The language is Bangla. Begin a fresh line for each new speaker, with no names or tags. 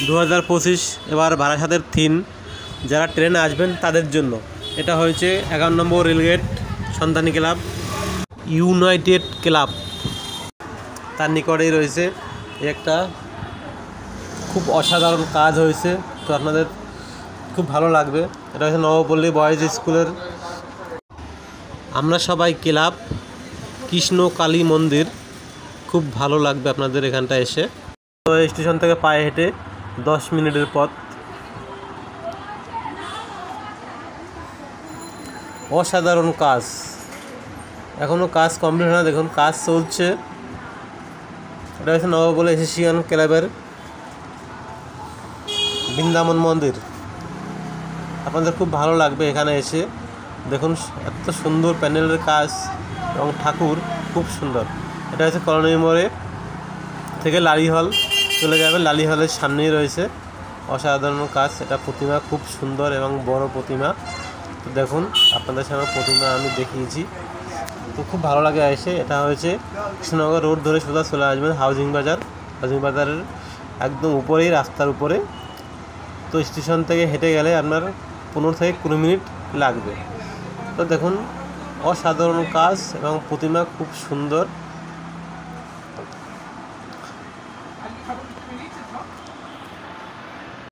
2025 এবার বারাসাতের থিম যারা ট্রেনে আসবেন তাদের জন্য এটা হয়েছে 11 নম্বর রেলগেট সন্ধানী ক্লাব ইউনাইটেড ক্লাব, তার নিকটেই রয়েছে একটা খুব অসাধারণ কাজ হয়েছে, তো আপনাদের খুব ভালো লাগবে। এটা হচ্ছে নবপল্লী বয়েজ স্কুলের আমরা সবাই ক্লাব কৃষ্ণ কালী মন্দির, খুব ভালো লাগবে আপনাদের এখানটা এসে। তো স্টেশন থেকে পায়ে হেঁটে 10 মিনিটের পথ। অসাধারণ কাজ, এখনও কাজ কমপ্লিট হয় না, দেখুন কাজ চলছে। এটা হচ্ছে নবপল্লী এশিয়ান ক্লাবের বৃন্দাবন মন্দির, আপনাদের খুব ভালো লাগবে এখানে এসে। দেখুন এত সুন্দর প্যান্ডেলের কাজ এবং ঠাকুর খুব সুন্দর। এটা হচ্ছে কলোনি মোড়ে থেকে লালি হল চলে যাবে, লালি হলের সামনেই রয়েছে অসাধারণ কাজ। এটা প্রতিমা খুব সুন্দর এবং বড় প্রতিমা। তো দেখুন আপনাদের সামনে প্রতিমা আমি দেখিয়েছি, তো খুব ভালো লাগে এসে। এটা হয়েছে কৃষ্ণনগর রোড ধরে সোজা চলে আসবেন হাউজিং বাজার, হাউজিং বাজারের একদম উপরেই, রাস্তার উপরে। তো স্টেশন থেকে হেঁটে গেলে আপনার 15 থেকে 20 মিনিট লাগবে। তো দেখুন অসাধারণ কাজ এবং প্রতিমা খুব সুন্দর।